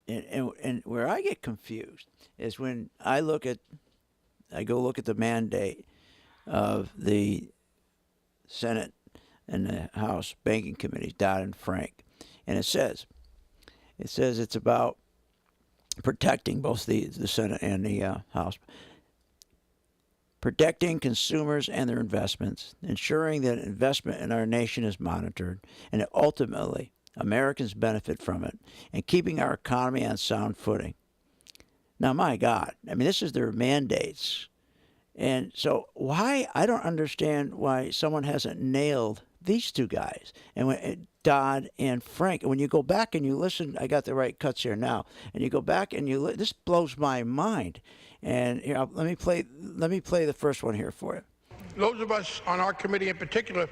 And where I get confused is when I go look at the mandate of the Senate and the House banking committees, Dodd and Frank, and it says it's about protecting both the Senate and the House, protecting consumers and their investments, ensuring that investment in our nation is monitored, and that ultimately Americans benefit from it, and keeping our economy on sound footing. Now, my God, I mean, this is their mandates. And so, why, I don't understand why someone hasn't nailed these two guys, and Dodd and Frank. And when you go back and you listen, I got the right cuts here now, and you go back and this blows my mind. And here, let me play the first one here for you. Those of us on our committee in particular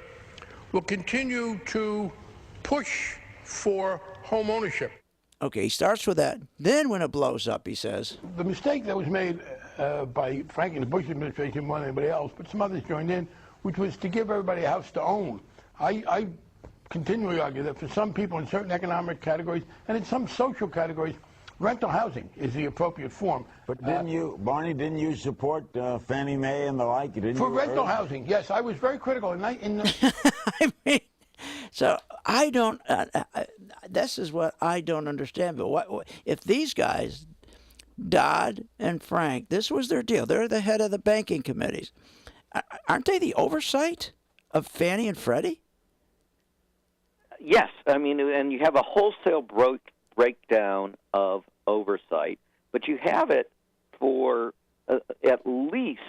will continue to push for home ownership. Okay, he starts with that. Then when it blows up, he says, The mistake that was made by Frank and the Bush administration more than anybody else, but some others joined in, which was to give everybody a house to own. I continually argue that for some people in certain economic categories and in some social categories, rental housing is the appropriate form. But didn't you, Barney, didn't you support Fannie Mae and the like? Didn't for you rental housing, yes, I was very critical. I mean, so I don't, this is what I don't understand. But what if these guys, Dodd and Frank, this was their deal. They're the head of the banking committees. Aren't they the oversight of Fannie and Freddie? Yes. I mean, and you have a wholesale breakdown of oversight, but you have it for at least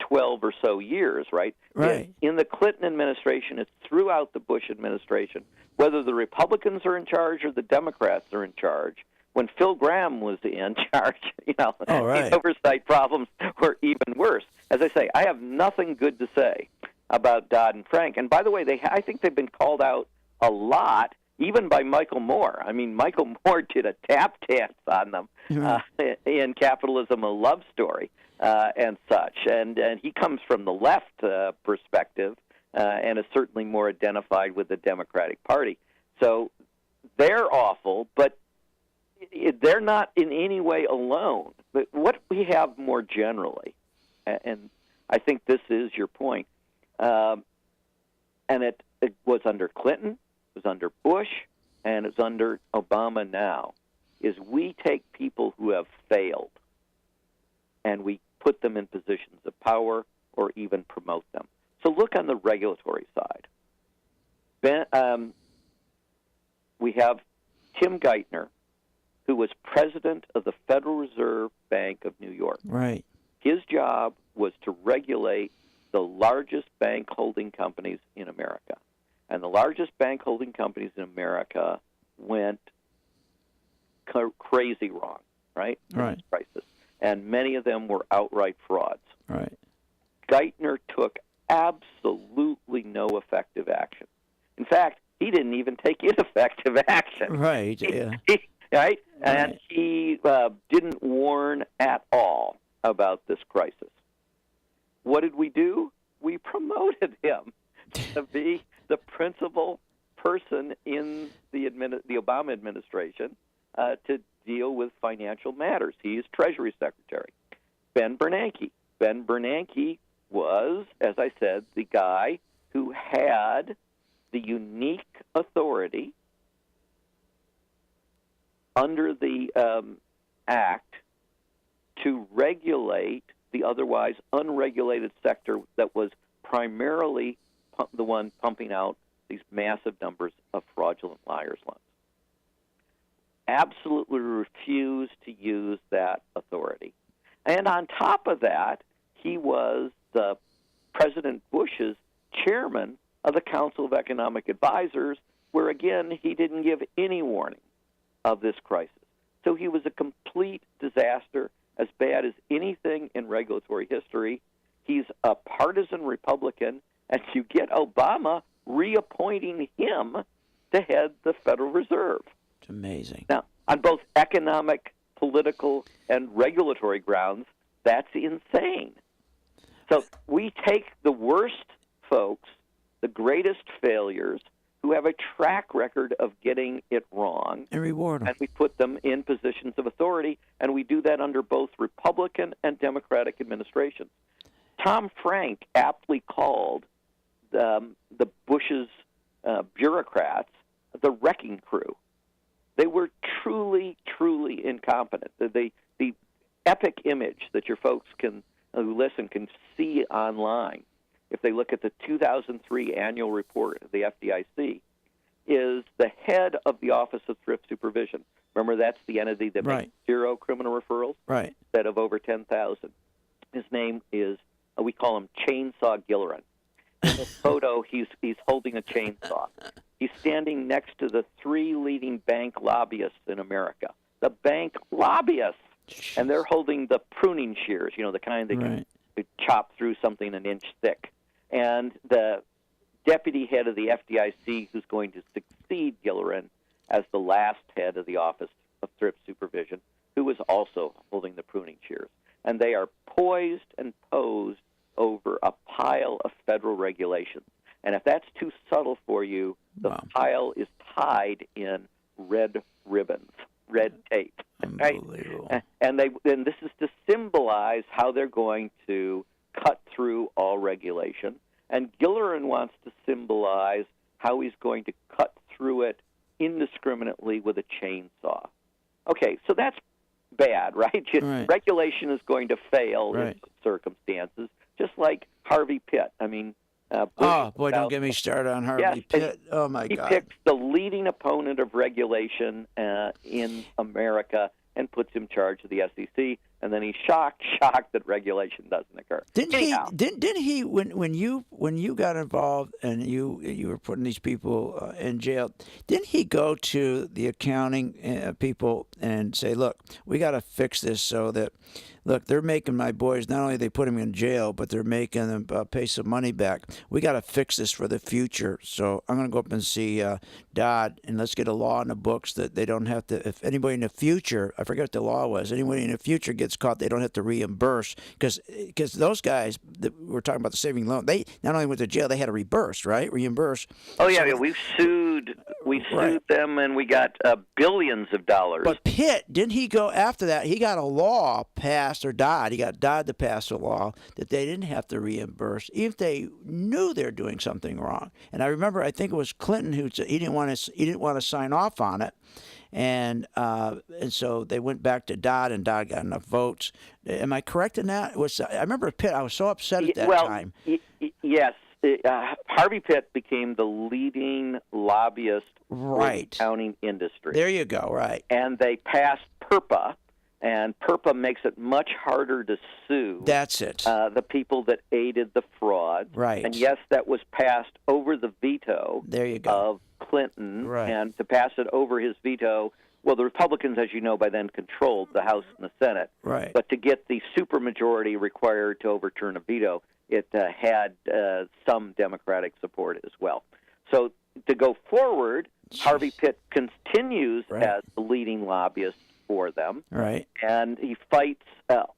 12 or so years, right? Right. In the Clinton administration, it's throughout the Bush administration, whether the Republicans are in charge or the Democrats are in charge. When Phil Gramm was in charge, right. The oversight problems were even worse. As I say, I have nothing good to say about Dodd and Frank. And by the way, I think they've been called out a lot, even by Michael Moore. I mean, Michael Moore did a tap dance on them in Capitalism, a Love Story, and such. And he comes from the left perspective and is certainly more identified with the Democratic Party. So they're awful, but they're not in any way alone. But what we have more generally, and I think this is your point, and it was under Clinton, it was under Bush, and it's under Obama now, is we take people who have failed and we put them in positions of power or even promote them. So look on the regulatory side. We have Tim Geithner, who was president of the Federal Reserve Bank of New York. Right. His job was to regulate the largest bank holding companies in America. And the largest bank holding companies in America went crazy wrong, right? Right. Crisis. And many of them were outright frauds. Right. Geithner took absolutely no effective action. In fact, he didn't even take ineffective action. Right. Yeah. Right? And he didn't warn at all about this crisis. What did we do? We promoted him to be the principal person in the Obama administration to deal with financial matters. He is Treasury Secretary. Ben Bernanke. Ben Bernanke was, as I said, the guy who had the unique authority under the Act to regulate the otherwise unregulated sector that was primarily the one pumping out these massive numbers of fraudulent liars' loans. Absolutely refused to use that authority. And on top of that, he was the President Bush's chairman of the Council of Economic Advisors, where, again, he didn't give any warning of this crisis. So he was a complete disaster, as bad as anything in regulatory history. He's a partisan Republican, and you get Obama reappointing him to head the Federal Reserve. It's amazing. Now, on both economic, political, and regulatory grounds, that's insane. So we take the worst folks, the greatest failures, who have a track record of getting it wrong, And reward them. and we put them in positions of authority, and we do that under both Republican and Democratic administrations. Tom Frank aptly called the Bush's bureaucrats the wrecking crew. They were truly, truly incompetent. The epic image that your folks who listen can see online, if they look at the 2003 annual report of the FDIC, is the head of the Office of Thrift Supervision. Remember, that's the entity that Right. makes 0 criminal referrals Right. instead of over 10,000. His name is, we call him Chainsaw Gillerin. In the photo, he's holding a chainsaw. He's standing next to the 3 leading bank lobbyists in America. The bank lobbyists! And they're holding the pruning shears, the kind that Right. can chop through something an inch thick. And the deputy head of the FDIC, who's going to succeed Gillerin as the last head of the Office of Thrift Supervision, who is also holding the pruning shears. And they are poised and posed over a pile of federal regulations. And if that's too subtle for you, the Wow. pile is tied in red ribbons, red tape. Right? Unbelievable. And this is to symbolize how they're going to cut through all regulation. And Gillerin wants to symbolize how he's going to cut through it indiscriminately with a chainsaw. Okay, so that's bad, right? Right. Regulation is going to fail Right. in some circumstances, just like Harvey Pitt. I mean, Bush Oh, boy, about- don't get me started on Harvey Yes, and Pitt. Oh, my he God. picks the leading opponent of regulation in America and puts him in charge of the SEC, and then he's shocked that regulation doesn't occur. Didn't Anyhow, he when you got involved and you were putting these people in jail? Didn't he go to the accounting people and say, "Look, we got to fix this so that, look, they're making my boys not only they put them in jail, but they're making them pay some money back. We got to fix this for the future. So I'm going to go up and see Dodd, and let's get a law in the books that they don't have to. If anybody in the future, I forget what the law was, anybody in the future gets caught, they don't have to reimburse because those guys that we're talking about the saving loan, they not only went to jail, they had to reimburse. oh yeah, we sued Right. them, and we got billions of dollars. But Pitt, didn't he go after that? He got a law passed, or Dodd. He got Dodd to pass a law that they didn't have to reimburse if they knew they were doing something wrong. And I remember, I think it was Clinton who said he didn't want to sign off on it, and so they went back to Dodd, and Dodd got enough votes. Am I correct in that? I remember Pitt. I was so upset at that time. Yes. Harvey Pitt became the leading lobbyist for the Right. accounting industry. There you go. Right. And they passed PURPA, and PURPA makes it much harder to sue That's it. the people that aided the fraud. Right. And yes, that was passed over the veto There you go. of Clinton. Right. And to pass it over his veto, well, the Republicans, as you know, by then controlled the House and the Senate. Right. But to get the supermajority required to overturn a veto, it had some Democratic support as well. So to go forward, Harvey Pitt continues Right. as the leading lobbyist for them, Right. and he fights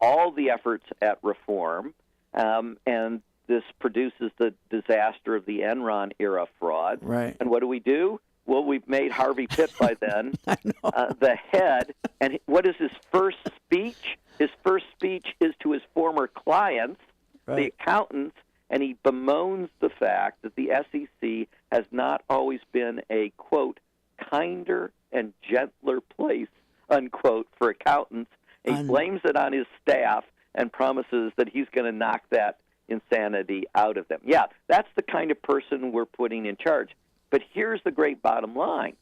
all the efforts at reform, and this produces the disaster of the Enron era fraud. Right. And what do? Well, we've made Harvey Pitt by then I know. the head. And what is his first speech? His first speech is to his former clients, the Right. accountants, and he bemoans the fact that the SEC has not always been a, quote, kinder and gentler place, unquote, for accountants. He blames it on his staff and promises that he's going to knock that insanity out of them. Yeah, that's the kind of person we're putting in charge. But here's the great bottom line.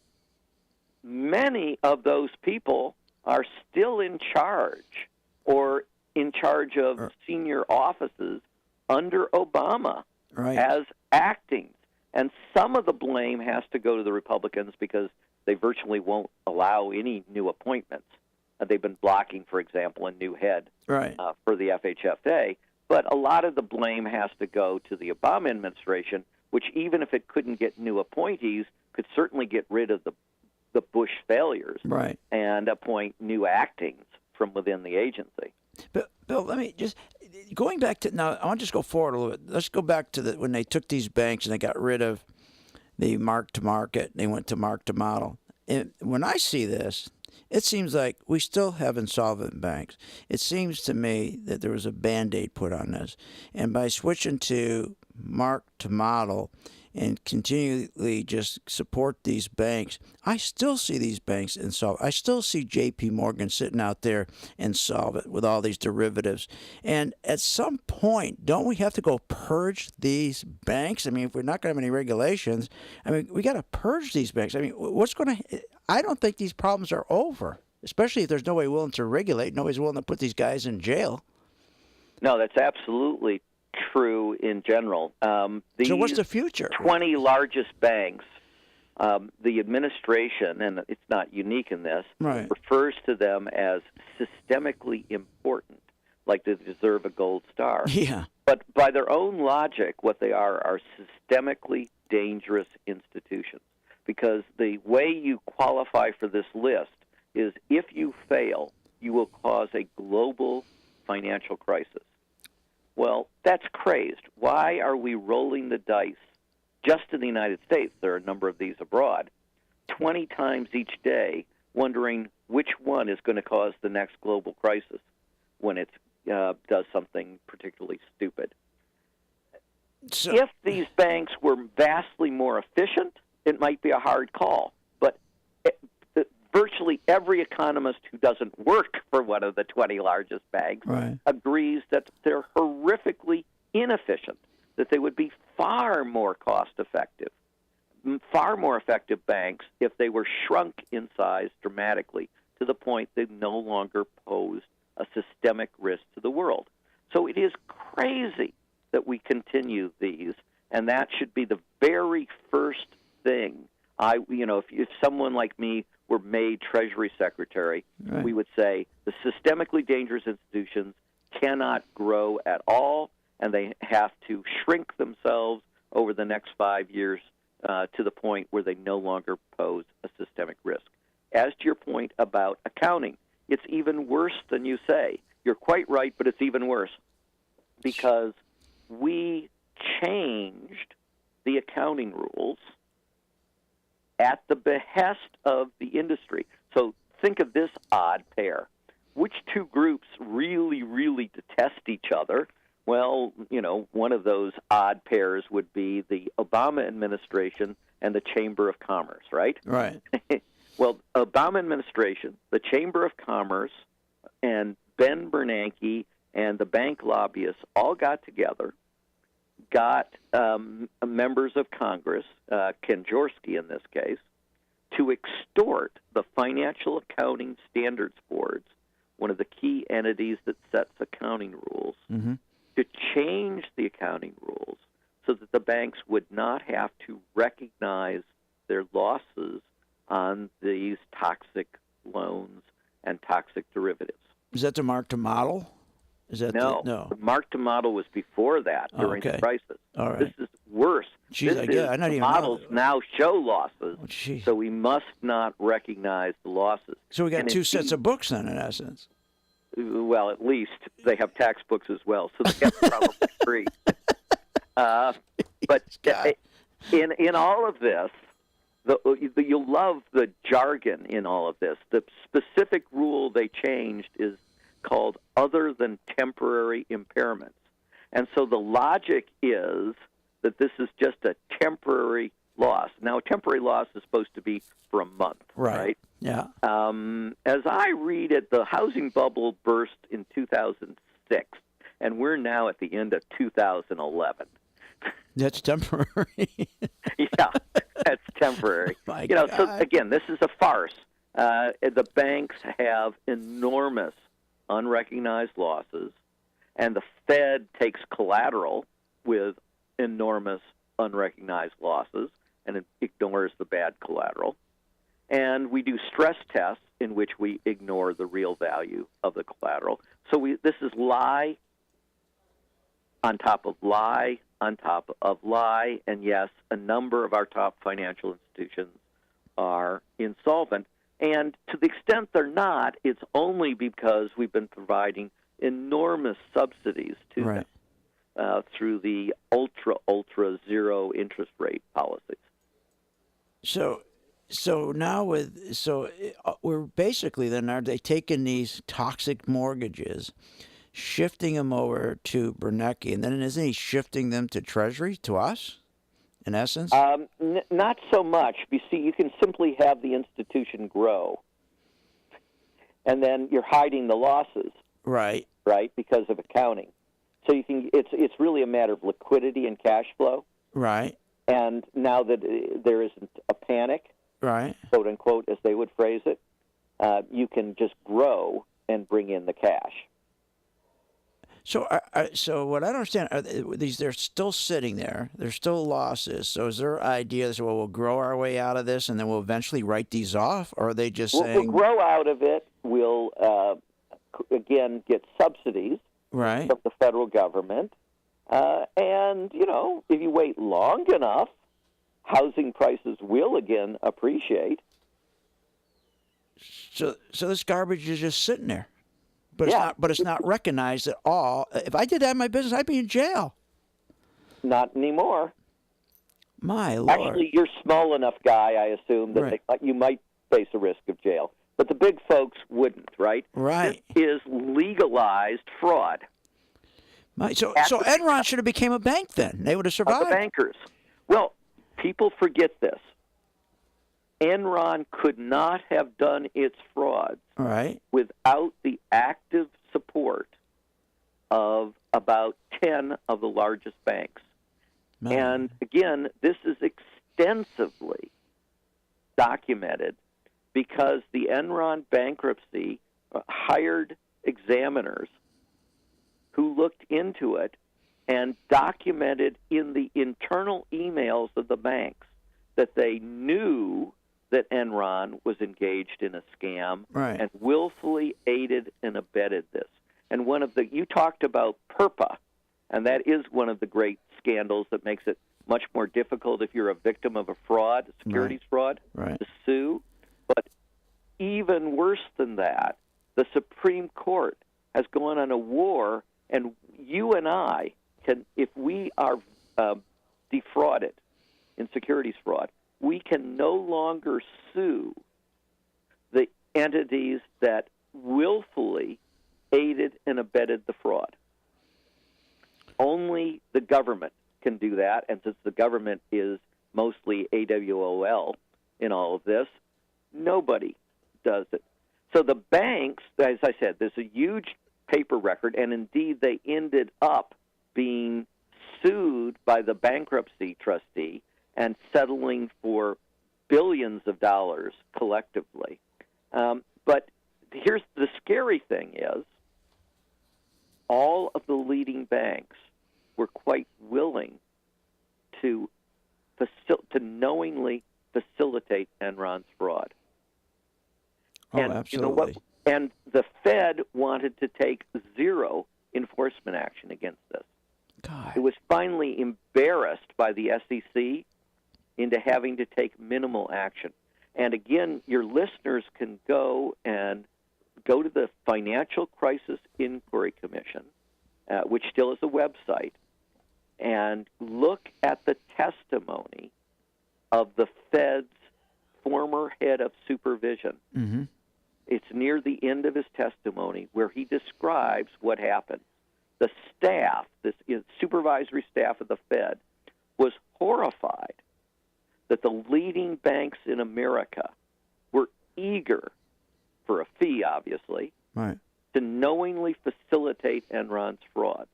Many of those people are still in charge or in charge of senior offices under Obama Right. as actings. And some of the blame has to go to the Republicans because they virtually won't allow any new appointments. They've been blocking, for example, a new head Right. for the FHFA. But a lot of the blame has to go to the Obama administration, which even if it couldn't get new appointees, could certainly get rid of the Bush failures Right. and appoint new actings from within the agency. But Bill, let me just going back to now. I want to just go forward a little bit. Let's go back to when they took these banks and they got rid of the mark to market. They went to mark to model. And when I see this, it seems like we still have insolvent banks. It seems to me that there was a Band-Aid put on this. And by switching to mark to model and continually just support these banks, I still see these banks insolvent. I still see J.P. Morgan sitting out there insolvent with all these derivatives. And at some point, don't we have to go purge these banks? I mean, if we're not going to have any regulations, I mean, we got to purge these banks. I mean, what's going to? I don't think these problems are over, especially if there's nobody willing to regulate. Nobody's willing to put these guys in jail. No, that's absolutely true in general. So what's the future? 20 largest banks, the administration, and it's not unique in this, Right. refers to them as systemically important, like they deserve a gold star. Yeah. But by their own logic, what they are systemically dangerous institutions, because the way you qualify for this list is if you fail, you will cause a global financial crisis. Well, that's crazed. Why are we rolling the dice just in the United States? There are a number of these abroad, 20 times each day, wondering which one is going to cause the next global crisis when it does something particularly stupid. So, If these banks were vastly more efficient, it might be a hard call. But virtually every economist who doesn't work for one of the 20 largest banks right. agrees that they're horrifically inefficient, that they would be far more cost-effective, far more effective banks if they were shrunk in size dramatically to the point they no longer posed a systemic risk to the world. So it is crazy that we continue these, and that should be the very first thing. If someone like me were made Treasury Secretary, Right. we would say the systemically dangerous institutions cannot grow at all, and they have to shrink themselves over the next 5 years to the point where they no longer pose a systemic risk. As to your point about accounting, it's even worse than you say. You're quite right, but it's even worse because we changed the accounting rules at the behest of the industry. So think of this odd pair. Which two groups really, really detest each other? Well, one of those odd pairs would be the Obama administration and the Chamber of Commerce, right? Right. Well, Obama administration, the Chamber of Commerce, and Ben Bernanke and the bank lobbyists all got together, got members of Congress, Ken Jaworski in this case, to extort the Financial Accounting Standards Boards, one of the key entities that sets accounting rules, Mm-hmm. to change the accounting rules so that the banks would not have to recognize their losses on these toxic loans and toxic derivatives. Is that the mark to model? Is that No, no? the mark to model was before that during okay. the crisis. All right. This is worse. Jeez, this yeah, I not the even models know. now show losses, Oh, geez. so we must not recognize the losses. So we got And two sets indeed- of books then, in essence. Well, at least they have tax books as well, so they have probably three. But God. in all of this, you'll love the jargon in all of this. The specific rule they changed is called other than temporary impairments. And so the logic is that this is just a temporary loss. Now, a temporary loss is supposed to be for a month, right? Yeah. As I read it, the housing bubble burst in 2006, and we're now at the end of 2011. That's temporary. Yeah, that's temporary. My So God. again, this is a farce. The banks have enormous unrecognized losses, and the Fed takes collateral with enormous unrecognized losses and it ignores the bad collateral. And we do stress tests in which we ignore the real value of the collateral. So this is lie on top of lie on top of lie. And yes, a number of our top financial institutions are insolvent. And to the extent they're not, it's only because we've been providing enormous subsidies to Right. them through the ultra zero interest rate policies. So, so now we're basically then are they taking these toxic mortgages, shifting them over to Bernanke, and then isn't he shifting them to Treasury to us, in essence? Not so much. You see, you can simply have the institution grow, and then you're hiding the losses, Right. right, because of accounting. So you can. It's really a matter of liquidity and cash flow. Right. And now that there isn't a panic, Right. quote unquote, as they would phrase it, you can just grow and bring in the cash. So, so what I don't understand are they're still sitting there. There's still losses. So, is their idea that well, we'll grow our way out of this, and then we'll eventually write these off, or are they just We'll saying, grow out of it. We'll again get subsidies right, from the federal government, and if you wait long enough, housing prices will again appreciate. so this garbage is just sitting there, but Yeah. it's not recognized at all. If I did that in my business, I'd be in jail. Not anymore. My Lord. Actually, you're small enough guy, I assume, that Right. you might face a risk of jail. But the big folks wouldn't, right? Right. This is legalized fraud So At the- Enron should have became a bank then. They would have of the survived. bankers. Well, people forget this. Enron could not have done its frauds Right. without the active support of about 10 of the largest banks. Man. And again, this is extensively documented because the Enron bankruptcy hired examiners who looked into it and documented in the internal emails of the banks that they knew that Enron was engaged in a scam Right. and willfully aided and abetted this. And you talked about PERPA, and that is one of the great scandals that makes it much more difficult if you're a victim of a fraud, a securities fraud, Right. to sue. But even worse than that, the Supreme Court has gone on a war, and you and I can, if we are defrauded in securities fraud, we can no longer sue the entities that willfully aided and abetted the fraud. Only the government can do that, and since the government is mostly AWOL in all of this, nobody does it. So the banks, as I said, there's a huge paper record, and indeed they ended up being sued by the bankruptcy trustee and settling for billions of dollars collectively. But here's the scary thing is all of the leading banks were quite willing to knowingly facilitate Enron's fraud. Oh, And absolutely. you know what? And the Fed wanted to take zero enforcement action against this. God. It was finally embarrassed by the SEC into having to take minimal action. And again, your listeners can go to the Financial Crisis Inquiry Commission, which still is a website, and look at the testimony of the Fed's former head of supervision. Mm-hmm. It's near the end of his testimony where he describes what happened. The staff, this supervisory staff of the Fed, was horrified that the leading banks in America were eager, for a fee obviously, Right. to knowingly facilitate Enron's frauds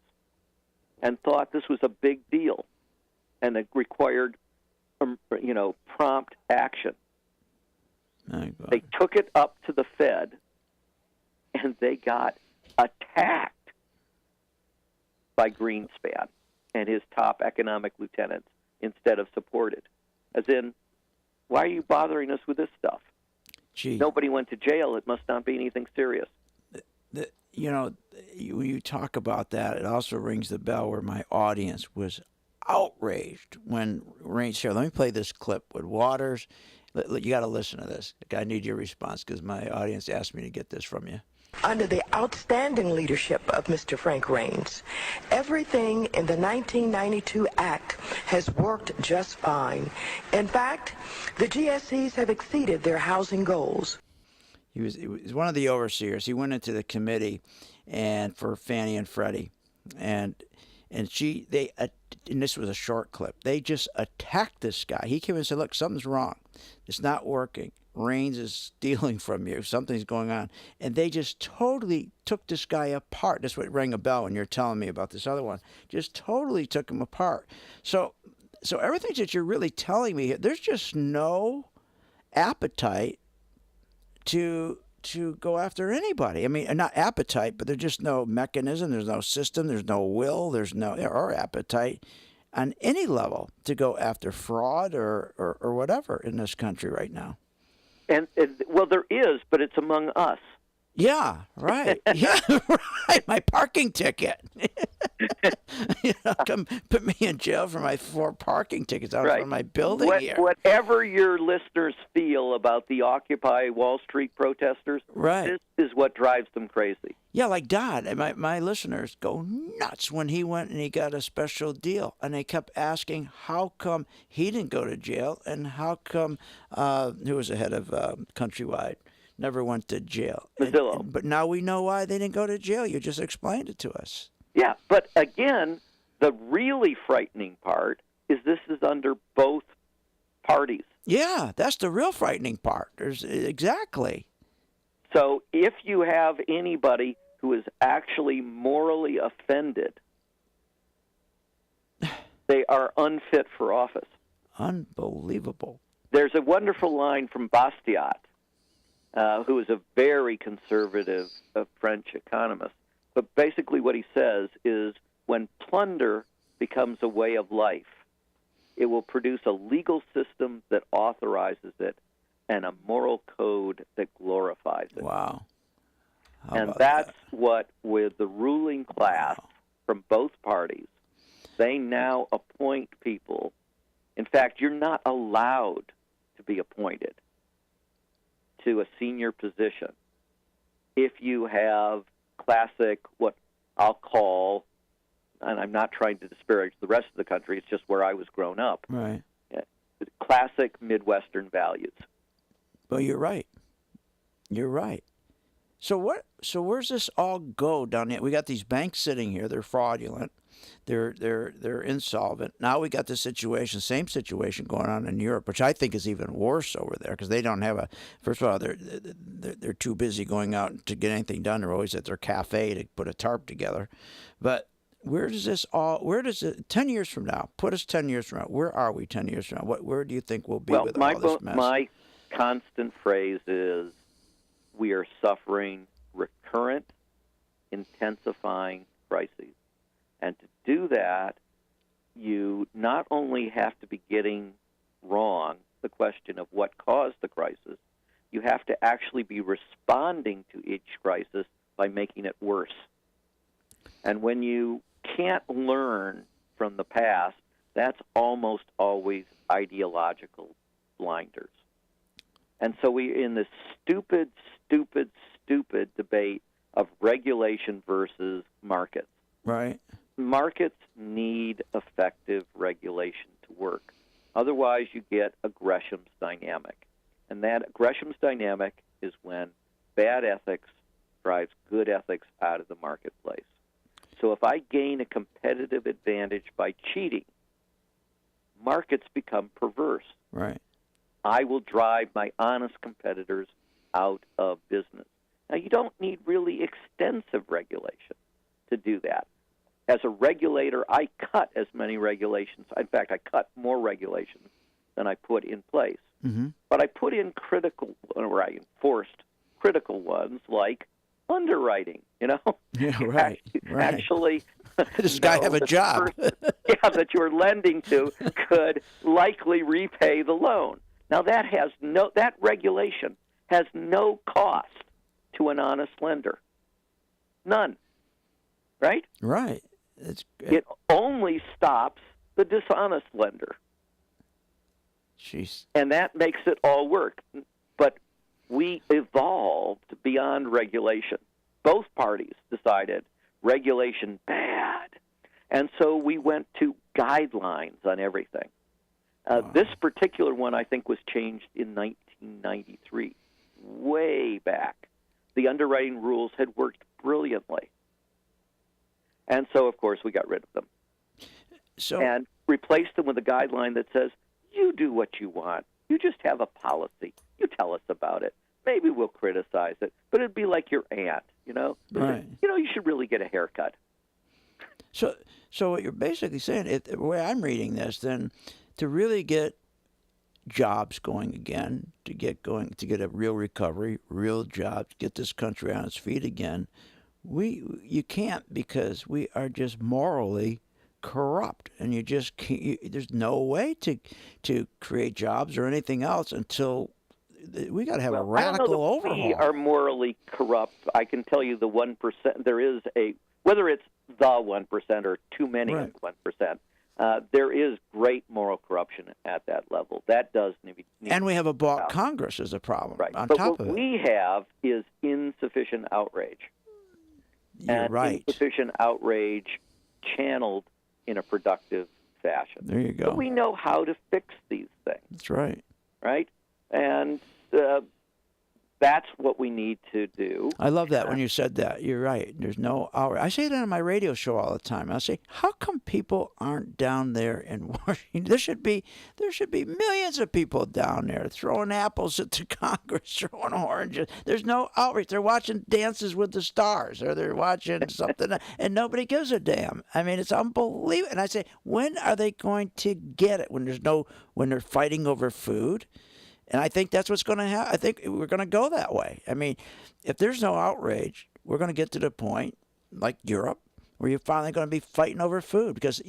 and thought this was a big deal and it required prompt action. My God. They took it up to the Fed, and they got attacked by Greenspan and his top economic lieutenants instead of supported. As in, why are you bothering us with this stuff? Gee. Nobody went to jail. It must not be anything serious. When you talk about that, it also rings the bell where my audience was outraged when Rain's here. Let me play this clip with Waters. You got to listen to this. I need your response because my audience asked me to get this from you. Under the outstanding leadership of Mr. Frank Raines, everything in the 1992 Act has worked just fine. In fact, the GSEs have exceeded their housing goals. He was one of the overseers. He went into the committee and for Fannie and Freddie, and this was a short clip. They just attacked this guy. He came in and said, "Look, something's wrong. It's not working. Raines is stealing from you. Something's going on." And they just totally took this guy apart. That's what rang a bell when you're telling me about this other one. Just totally took him apart. So everything that you're really telling me here, there's just no appetite to go after anybody. I mean, not appetite, but there's just no mechanism. There's no system. There's no will. There's no or appetite on any level to go after fraud or whatever in this country right now. And well, there is, but it's among us. Yeah, right. Yeah, right. My parking ticket. Come put me in jail for my 4 parking tickets out Right. of my building here. Whatever your listeners feel about the Occupy Wall Street protesters, Right. this is what drives them crazy. Yeah, like Dodd. My listeners go nuts when he went and he got a special deal. And they kept asking how come he didn't go to jail and how come, who was the head of Countrywide, never went to jail. Mazzillo. But now we know why they didn't go to jail. You just explained it to us. Yeah, but again, the really frightening part is this is under both parties. Yeah, that's the real frightening part. Exactly. So if you have anybody who is actually morally offended, they are unfit for office. Unbelievable. There's a wonderful line from Bastiat, who is a very conservative French economist. But basically what he says is when plunder becomes a way of life, it will produce a legal system that authorizes it and a moral code that glorifies it. Wow. And that's what, with the ruling class from both parties, they now appoint people. In fact, you're not allowed to be appointed to a senior position if you have classic, what I'll call, and I'm not trying to disparage the rest of the country, it's just where I was grown up, Right. classic Midwestern values. Well, you're right. You're right. So where's this all go down here? We got these banks sitting here. They're fraudulent. They're insolvent. Now we got this situation, same situation going on in Europe, which I think is even worse over there because they don't have a. First of all, they're too busy going out to get anything done. They're always at their cafe to put a tarp together. But where does it 10 years from now? Put us 10 years from now. Where are we 10 years from now? Where do you think we'll be with all this mess? My constant phrase is we are suffering recurrent, intensifying crises. And to do that, you not only have to be getting wrong the question of what caused the crisis, you have to actually be responding to each crisis by making it worse. And when you can't learn from the past, that's almost always ideological blinders. And so we in this stupid debate of regulation versus markets. Right. Markets need effective regulation to work. Otherwise, you get a Gresham's dynamic. And that Gresham's dynamic is when bad ethics drives good ethics out of the marketplace. So if I gain a competitive advantage by cheating, markets become perverse. Right. I will drive my honest competitors out of business. Now, you don't need really extensive regulation to do that. As a regulator, I cut as many regulations. In fact, I cut more regulations than I put in place. Mm-hmm. But I put in or I enforced critical ones like underwriting, Yeah, right. Right. Actually, this guy have a job. That you're lending to could likely repay the loan. Now that regulation has no cost to an honest lender. None. Right? Right. It only stops the dishonest lender. Jeez. And that makes it all work. But we evolved beyond regulation. both parties decided regulation bad. And so we went to guidelines on everything. This particular one, I think, was changed in 1993, way back. The underwriting rules had worked brilliantly. And so, of course, we got rid of them and replaced them with a guideline that says, you do what you want. You just have a policy. You tell us about it. Maybe we'll criticize it, but it'd be like your aunt, you know? Right. You know, you should really get a haircut. So what you're basically saying, the way I'm reading this, then, to really get jobs going again, to get a real recovery, real jobs, get this country on its feet again, you can't, because we are just morally corrupt, and you just can't. There's no way to create jobs or anything else until we got to have a radical overhaul. We are morally corrupt. I can tell you the 1%. There is whether it's the 1% or too many of the 1%. There is great moral corruption at that level. That does need. And we have a bought Congress as a problem. Right. On but top what of it, we have is insufficient outrage. You're right. Insufficient outrage channeled in a productive fashion. There you go. But we know how to fix these things. That's right. Right? And that's what we need to do. I love that when you said that. You're right. There's no outrage. I say that on my radio show all the time. I say, how come people aren't down there in Washington? There should be millions of people down there throwing apples at the Congress, throwing oranges. There's no outrage. They're watching Dances with the Stars, or they're watching something, and nobody gives a damn. I mean, it's unbelievable. And I say, when are they going to get it? When they're fighting over food? And I think that's what's going to happen. I think we're going to go that way. I mean, if there's no outrage, we're going to get to the point, like Europe, where you're finally going to be fighting over food, because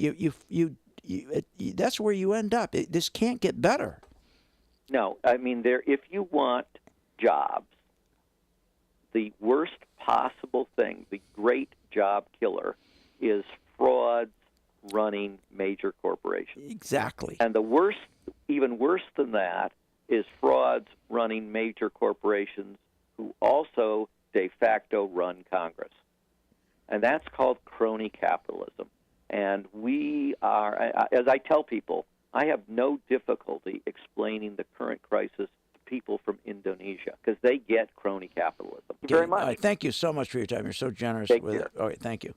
that's where you end up. This can't get better. No, I mean, if you want jobs, the worst possible thing, the great job killer, is frauds running major corporations. Exactly. And the worst, even worse than that, is frauds running major corporations who also de facto run Congress. And that's called crony capitalism. And we are, as I tell people, I have no difficulty explaining the current crisis to people from Indonesia, because they get crony capitalism. Thank you very much. All right, thank you so much for your time. You're so generous Take with care. it. All right, thank you.